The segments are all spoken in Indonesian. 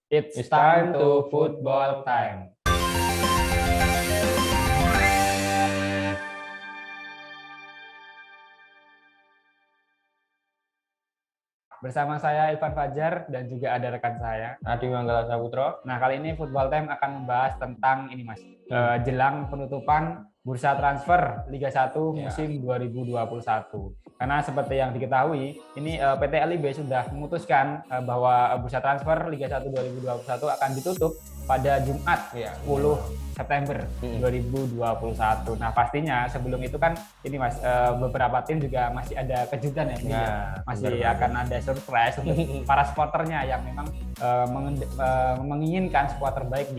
It's time to football time. Bersama saya Ivan Fajar dan juga ada rekan saya Adi Manggala Saputro. Nah, kali ini Football Time akan membahas tentang ini Mas, jelang penutupan bursa transfer Liga 1 musim 2021. Karena seperti yang diketahui, ini PT LIB sudah memutuskan bahwa bursa transfer Liga 1 2021 akan ditutup pada Jumat 10 September 2021. Nah, pastinya sebelum itu kan ini Mas, beberapa tim juga masih ada kejutan ya. Masih akan ada surprise untuk para supporternya yang memang menginginkan skuad terbaik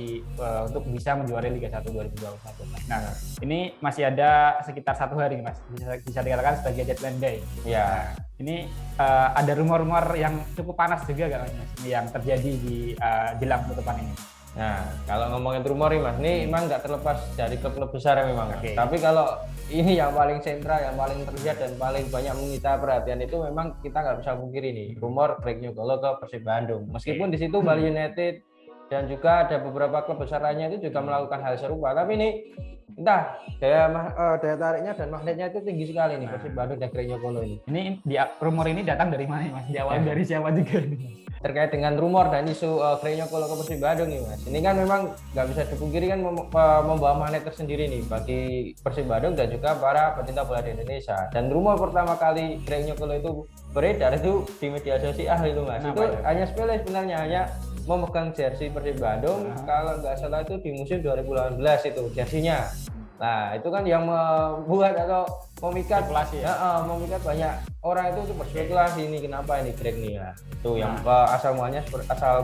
untuk bisa menjuarai Liga 1 2021. Nah, ini masih ada sekitar 1 hari Mas, bisa dikatakan sebagai deadline day. Ya. Ini ada rumor-rumor yang cukup panas juga Mas, yang terjadi di jelang penutupan ini. Nah, kalau ngomongin rumor nih Mas, ini memang nggak terlepas dari klub-klub besar memang. Tapi kalau ini yang paling sentral, yang paling terlihat dan paling banyak menyita perhatian itu memang kita nggak bisa pungkiri nih, rumor Greg Nyokolo ke Persib Bandung. Meskipun di situ Bali United dan juga ada beberapa klub besar lainnya itu juga melakukan hal serupa. Tapi ini entah daya tariknya dan magnetnya itu tinggi sekali nih Persib Bandung dan Greg Nyokolo ini. Rumor ini datang dari mana Mas? Diawali dari siapa juga ini? Terkait dengan rumor dan isu Greg Nyokolo ke Persib Bandung nih Mas, ini kan memang nggak bisa dipungkiri kan membawa magnet tersendiri nih bagi Persib Bandung dan juga para pecinta bola di Indonesia. Dan rumor pertama kali Greg Nyokolo itu beredar itu di media sosial itu Mas. Itu hanya sepele sebenarnya, hanya memegang jersey Persib Bandung. Kalau nggak salah itu di musim 2018 itu jersinya. Nah, itu kan yang membuat atau memikat banyak orang itu berspekulasi ini kenapa ini Greg nih ya. Itu yang asal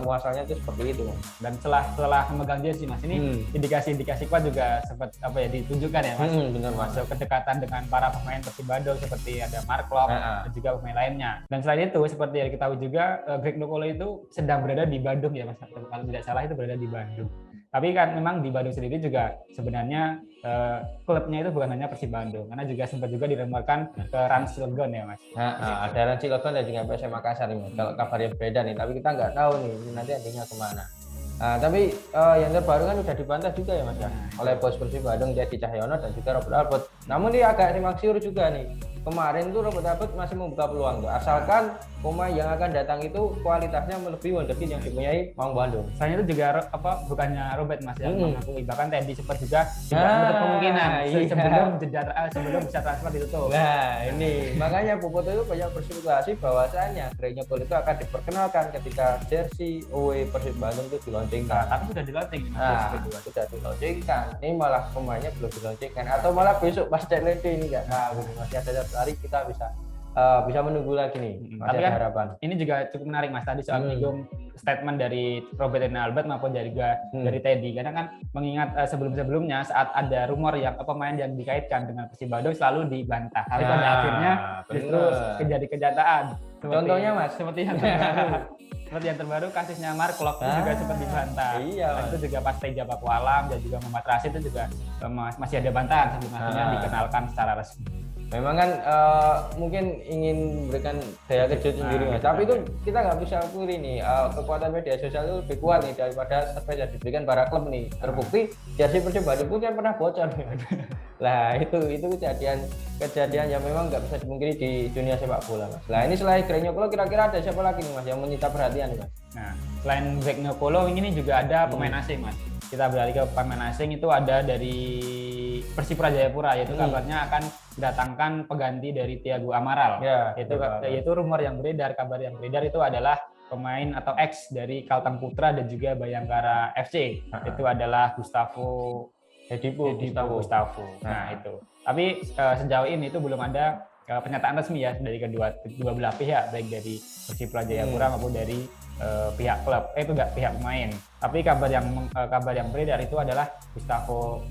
muasalnya itu seperti itu. Dan setelah memegang jersey Mas, ini indikasi-indikasi kuat juga sempat ditunjukkan ya Mas. Benar masuk kedekatan dengan para pemain Persib Bandung seperti ada Mark Klok dan juga pemain lainnya. Dan selain itu seperti yang kita tahu juga Greg Nyokolo itu sedang berada di Bandung ya Mas. Kalau tidak salah itu berada di Bandung. Tapi kan memang di Bandung sendiri juga sebenarnya klubnya itu bukan hanya Persib Bandung, karena juga sempat juga dirumorkan ke Rans Cilegon ya Mas. Ada Rans Cilegon dan juga PSM Makassar nih. Kalau kabarnya beredar nih, tapi kita nggak tahu nih nanti artinya kemana. Tapi yang terbaru kan sudah dibantah juga ya Mas oleh bos Persib Bandung Dedi Cahyono dan juga Robert Albert. Namun dia agak simpang siur juga nih. Kemarin tuh Robert Albert masih membuka peluang tuh, asalkan pemain yang akan datang itu kualitasnya melebihi wonderkid yang dipunyai Maung Bandung. Selain itu juga bukannya Robert Mas yang mengakui, bahkan Teddy sempat juga menutup kemungkinan sebelum bisa transfer ditutup. Nah ini makanya Boboto itu banyak berspekulasi bahwasanya Greg Nyokolo itu akan diperkenalkan ketika jersey away Persib Bandung itu dilaunchingkan. Tapi sudah dilaunching. Sudah dilaunchingkan. Ini malah pemainnya belum dilaunchingkan atau malah besok pas deadline ini nggak tahu. Masih ada hari kita bisa menunggu lagi nih. Masih ada harapan. Ini juga cukup menarik Mas tadi soal menyinggung statement dari Robert dan Albert maupun dari Teddy, karena kan mengingat sebelumnya saat ada rumor yang pemain yang dikaitkan dengan Persib Bandung selalu dibantah. Tapi pada akhirnya justru menjadi kenyataan. Contohnya Mas, seperti yang terbaru kasusnya Mark Klok itu juga sempat dibantah. Itu juga pas Teja Paku Alam dan juga Muhammad Rashid itu juga masih ada bantahan sebelum akhirnya dikenalkan secara resmi. Memang kan mungkin ingin memberikan daya kejut sendiri Mas. Tapi itu kita nggak bisa pungkiri nih, kekuatan media sosial itu lebih kuat nih daripada survei yang diberikan para klub nih. Terbukti jersey Persib Bandung pun kan pernah bocor. Lah itu kejadian yang memang nggak bisa dipungkiri di dunia sepak bola Mas. Lah ini selain Greg Nyokolo kira-kira ada siapa lagi nih Mas yang menyita perhatian nih Mas? Nah, selain Greg Nyokolo ini juga ada pemain asing Mas. Kita beralih ke pemain asing, itu ada dari Persipura Jayapura, yaitu kabarnya akan mendatangkan pengganti dari Thiago Amaral. Yaitu rumor yang beredar, kabar yang beredar itu adalah pemain atau ex dari Kalteng Putra dan juga Bayangkara FC. Itu adalah Gustavo Hedipo. Nah itu. Tapi sejauh ini itu belum ada pernyataan resmi ya dari kedua belah pihak, baik dari Persipura Jayapura maupun dari pihak klub. Itu enggak pihak pemain. Tapi kabar yang beredar itu adalah Gustavo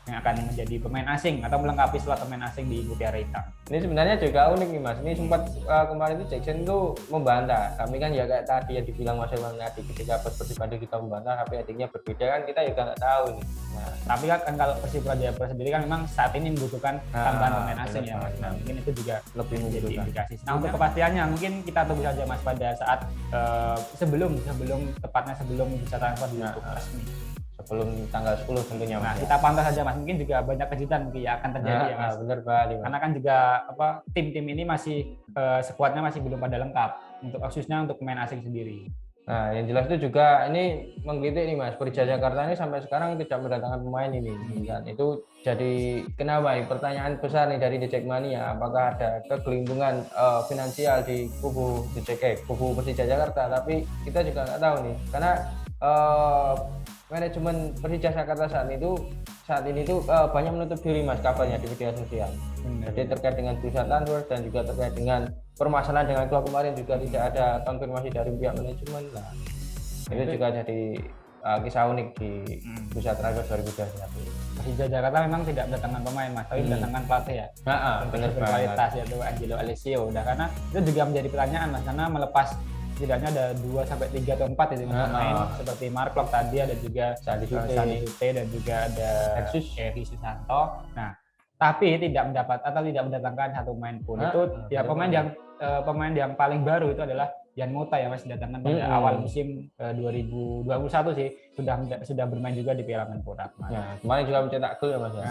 yang akan menjadi pemain asing atau melengkapi slot pemain asing di Mutiara Hitam. Ini sebenarnya juga unik nih Mas. Ini sempat kemarin itu Jackson tuh membantah. Kami kan ya kayak tadi yang dibilang Mas Ewan tadi, ketika Persib Bandung kita membantah tapi adiknya berbeda kan, kita juga nggak tahu nih. Nah, tapi kan kalau Persipura Jayapura sendiri kan memang saat ini membutuhkan tambahan pemain asing ya Mas. Nah, mungkin itu juga lebih menjadi indikasi. Nah, untuk kepastiannya mungkin kita tunggu saja Mas pada saat saat sebelum bursa transfer ditutup resmi. Sebelum tanggal 10 tentunya Nah, Mas. kita pantau saja Mas, mungkin juga banyak kejutan mungkin ya akan terjadi ya Mas. Benar sekali Mas. Karena kan juga tim-tim ini masih skuadnya masih belum pada lengkap untuk khususnya untuk pemain asing sendiri. Nah, yang jelas itu juga ini menggelitik nih Mas, Persija Jakarta ini sampai sekarang tidak mendatangkan pemain ini. Kan itu jadi kenapa? Pertanyaan besar nih dari The Jackmania, apakah ada kegelembungan finansial di kubu kubu Persija Jakarta? Tapi kita juga nggak tahu nih, karena manajemen Persija Jakarta saat ini tuh banyak menutup diri Mas kabarnya di media sosial. Jadi terkait dengan bursa transfer dan juga terkait dengan permasalahan dengan klub kemarin juga tidak ada konfirmasi dari pihak manajemen. Nah, itu juga jadi kisah unik di bursa transfer 2021. Persija Jakarta memang tidak mendatangkan pemain Mas, tapi mendatangkan pelatih ya. Benar berkualitas yaitu Angelo Alessio. Udah karena itu juga menjadi pertanyaan Mas, karena melepas setidaknya ada 2 sampai 3 atau 4 itu pemain seperti Mark Klok tadi, ada juga Sandi Sute dan juga ada Eri Susanto. Nah, tapi tidak mendatangkan satu pemain pun. Itu ya pemain yang paling baru itu adalah Jan Mota ya Mas, didatangkan pada awal musim 2021 sih, sudah bermain juga di Piala Menpora. Nah, kemarin juga mencetak gol ya Mas ya.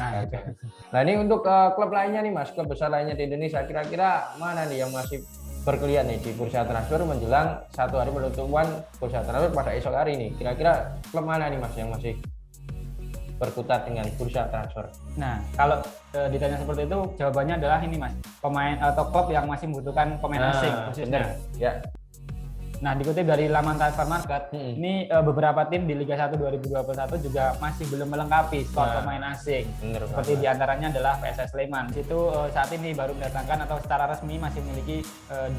Nah, ini untuk klub lainnya nih Mas, klub besar lainnya di Indonesia, kira-kira mana nih yang masih berkelian nih di bursa transfer menjelang 1 hari penutupan bursa transfer pada esok hari ini? Kira-kira klub mana nih Mas yang masih berkutat dengan bursa transfer? Nah, kalau ditanya seperti itu, jawabannya adalah ini Mas, pemain atau klub yang masih membutuhkan pemain asing khususnya. Ya. Nah, dikutip dari laman Transfer Market, ini beberapa tim di Liga 1 2021 juga masih belum melengkapi squad pemain asing. Seperti diantaranya adalah PSS Sleman. Situ saat ini baru mendatangkan atau secara resmi masih memiliki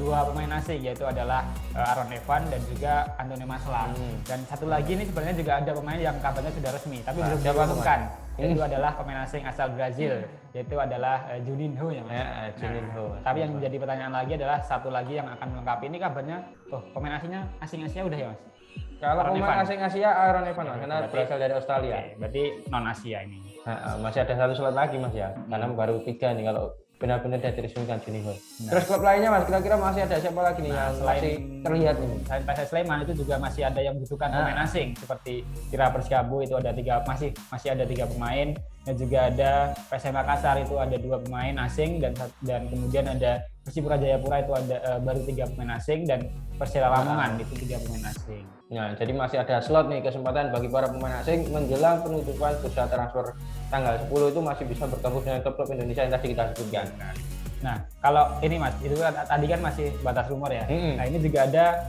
2 pemain asing, yaitu adalah Aaron Evan dan juga Anthony Maslang. Dan satu lagi ini sebenarnya juga ada pemain yang kabarnya sudah resmi, tapi belum diumumkan. Itu adalah pemain asing asal Brazil, yaitu adalah Juninho ya Mas. Juninho. Tapi yang menjadi pertanyaan lagi adalah satu lagi yang akan melengkapi ini kabarnya, pemain asing Asia udah ya Mas? Kalau pemain asing Asia Aaron Evan karena berasal dari Australia. Berarti non Asia ini. Masih ada 1 slot lagi Mas ya, karena baru 3 nih kalau benar-benar sudah diresmikan Juninho. Terus klub lainnya Mas, kira-kira masih ada siapa lagi nih yang masih terlihat ini? Selain PSS Sleman itu juga masih ada yang membutuhkan pemain asing seperti Tira Persikabo, itu ada 3, masih ada 3 pemain, dan juga ada PSM Makassar itu ada 2 pemain asing, dan kemudian ada Persipura Jayapura itu ada baru 3 pemain asing, dan Persela Lamongan itu 3 pemain asing. Nah, jadi masih ada slot nih, kesempatan bagi para pemain asing menjelang penutupan bursa transfer tanggal 10 itu masih bisa bergabung dengan klub Indonesia yang tadi kita sebutkan. Nah, kalau ini Mas, itu kan tadi kan masih batas rumor ya. Nah, ini juga ada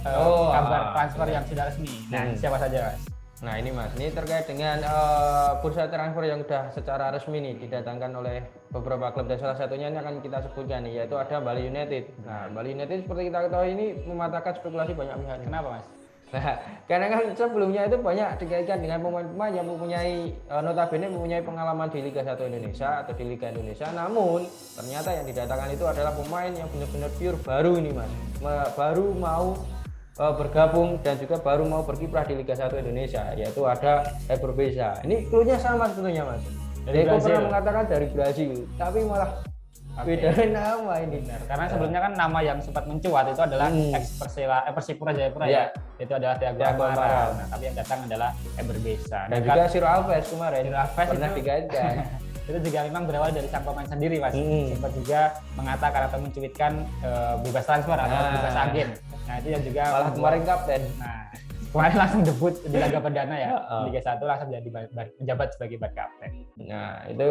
kabar transfer yang sudah resmi. Nah, siapa saja Mas? Nah, ini Mas, ini terkait dengan bursa transfer yang sudah secara resmi nih didatangkan oleh beberapa klub, dan salah satunya ini akan kita sebutkan nih, yaitu ada Bali United. Nah, Bali United seperti kita ketahui ini mematahkan spekulasi banyak pihak. Kenapa Mas? Nah, karena kan sebelumnya itu banyak dikaitkan dengan pemain-pemain yang mempunyai notabene mempunyai pengalaman di Liga 1 Indonesia atau di Liga Indonesia, namun ternyata yang didatangkan itu adalah pemain yang benar-benar pure baru ini Mas, baru mau bergabung dan juga baru mau berkiprah di Liga 1 Indonesia, yaitu ada Eber Beza. Ini klunya sama sebetulnya Mas. Eko pernah mengatakan dari Brazil, tapi malah beda nama ini. Benar. Karena sebelumnya kan nama yang sempat mencuat itu adalah Persipura Jayapura ya. Itu adalah Thiago Amaral. Nah, tapi yang datang adalah Eber Beza. Dan juga Ciro Alves kemarin. Pernah digaitkan. Itu juga memang berawal dari sang pemain sendiri Mas. Sempat juga mengatakan atau mencuitkan bebas transfer atau bebas agen. Nah, itu yang juga malah kemarin kapten. Nah, kemarin langsung debut di laga perdana ya, Liga 1 langsung jadi menjabat sebagai bad kapten. Nah, itu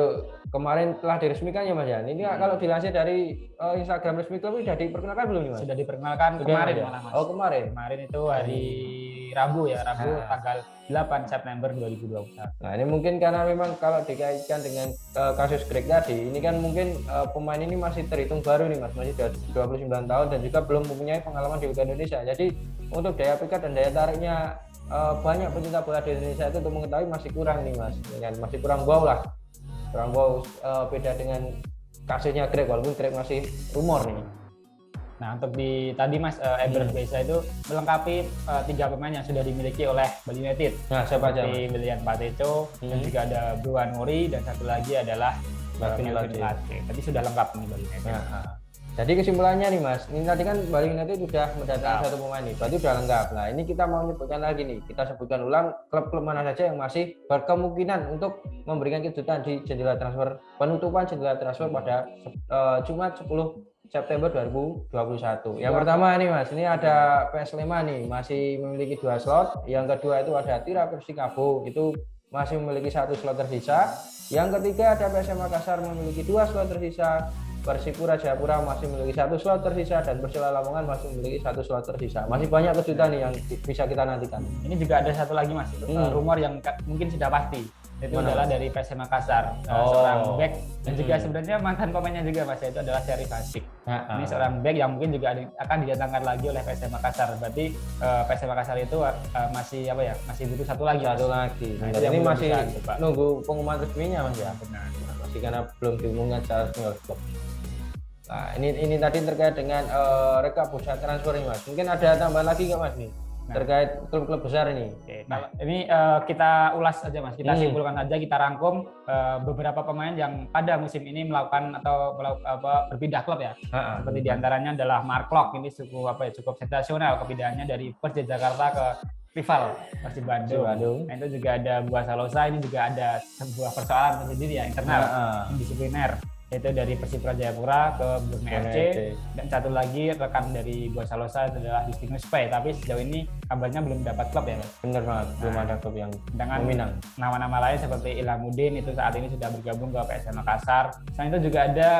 kemarin telah diresmikan ya Mas ya. Ini kalau dilansir dari Instagram resmi klub sudah diperkenalkan belum nih Mas? Sudah diperkenalkan kemarin malah Mas. Oh, kemarin. Kemarin itu hari Rabu ya, tanggal 8 September 2021. Nah, ini mungkin karena memang kalau dikaitkan dengan kasus Greg tadi, ini kan mungkin pemain ini masih terhitung baru nih Mas, masih 29 tahun dan juga belum mempunyai pengalaman di Liga Indonesia. Jadi untuk daya pikat dan daya tariknya banyak pecinta bola di Indonesia itu untuk mengetahui masih kurang nih Mas, masih kurang wow lah, kurang wow, beda dengan kasusnya Greg, walaupun Greg masih rumor nih. Nah, untuk tadi Mas Eber Beza itu melengkapi 3 pemain yang sudah dimiliki oleh Bali United. Nah, siapa aja? Seperti William Pateco, dan juga ada Bruan Mori, dan satu lagi adalah Melvin Latte. Tadi sudah lengkap nih Bali United. Jadi kesimpulannya nih Mas, ini tadi kan Bali United sudah mendatangkan satu pemain nih, berarti sudah lengkap. Nah ini kita mau menyebutkan lagi nih, kita sebutkan ulang klub-klub mana saja yang masih berkemungkinan untuk memberikan kejutan di jendela transfer penutupan jendela transfer pada Jumat 10 September 2021. Yang pertama nih Mas, ini ada PS Sleman nih, masih memiliki 2 slot. Yang kedua itu ada Tira Persikabo, itu masih memiliki 1 slot tersisa. Yang ketiga ada PSM Makassar memiliki 2 slot tersisa. Persipura Jayapura masih memiliki 1 slot tersisa dan Persela Lamongan masih memiliki 1 slot tersisa. Masih banyak kejutan nih yang bisa kita nantikan. Ini juga ada satu lagi Mas, rumor yang mungkin sudah pasti. Itu adalah dari PSM Makassar, seorang back dan juga sebenarnya mantan pemainnya juga Mas, itu adalah Syarif Asik. Ini seorang back yang mungkin juga akan didatangkan lagi oleh PSM Makassar. Berarti PSM Makassar itu masih apa ya? Masih butuh satu lagi. Satu lagi. Nah, ini masih nunggu pengumuman resminya Mas ya. Benar. Masih karena belum diumumkan secara resmi oleh klub. Nah, ini tadi terkait dengan rekap bursa transfer nih Mas. Mungkin ada tambahan lagi nggak Mas nih? Terkait klub-klub besar ini. Oke, kalau ini kita ulas aja Mas, kita simpulkan saja, kita rangkum beberapa pemain yang pada musim ini melakukan atau berpindah klub ya. Seperti diantaranya adalah Mark Klok, ini cukup sensasional kepindahannya dari Persija Jakarta ke rival Persib Bandung. Nah, itu juga ada Bua Salosa, ini juga ada sebuah persoalan tersendiri ya, internal, disipliner. Yaitu dari Persipura Jayapura ke Borneo FC, dan satu lagi rekan dari Bua Salosa adalah Justinus Pay, tapi sejauh ini kabarnya belum dapat klub ya Mas? Bener banget, belum ada klub yang meminang. Nama-nama lain seperti Ilhamuddin itu saat ini sudah bergabung ke PSM Makassar. Selain itu juga ada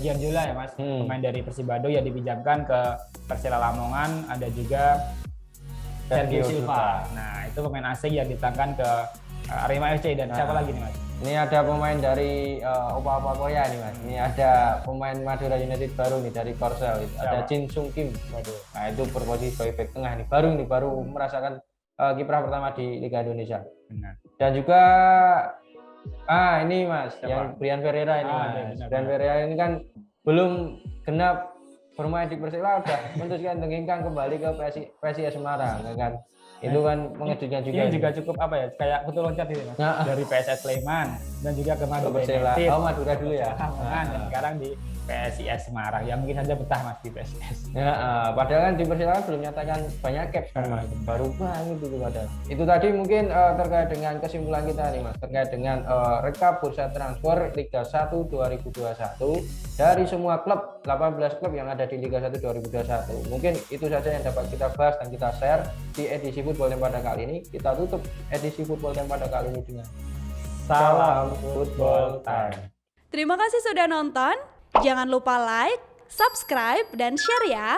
Gianjola ya Mas, pemain dari Persib Bandung yang dipinjamkan ke Persela Lamongan. Ada juga Sergio Silva. Nah itu pemain asing yang ditangkan ke Arema FC, dan siapa lagi nih Mas? Ini ada pemain dari Opa-Opa Koya nih Mas. Ini ada pemain Madura United baru nih dari Korsel. Ada Jin Sung Kim. Nah itu berposisi sebagai back tengah nih. Baru merasakan kiprah pertama di Liga Indonesia. Benar. Dan juga ini Mas, yang Brian Ferreira ini Mas. Brian Ferreira ini kan belum genap bermain di Persela, udah memutuskan menginginkan kembali ke PSIS Semarang, kan? Itu kan mengejutkan juga. Ini juga cukup apa ya, kayak kutu loncat ini Mas. Dari PSS Sleman dan juga ke Madura United. Madura dulu ya. Dan sekarang di PSIS Semarang, ya mungkin saja betah Mas di PSIS. Padahal kan di Persela belum nyatakan banyak caps kan Mas. Baru banget itu padahal. Itu tadi mungkin terkait dengan kesimpulan kita nih Mas, terkait dengan rekap bursa transfer Liga 1 2021 dari semua klub, 18 klub yang ada di Liga 1 2021. Mungkin itu saja yang dapat kita bahas dan kita share di edisi Football Time pada kali ini. Kita tutup edisi Football Time pada kali ini dengan salam Football Time. Terima kasih sudah nonton. Jangan lupa like, subscribe, dan share ya.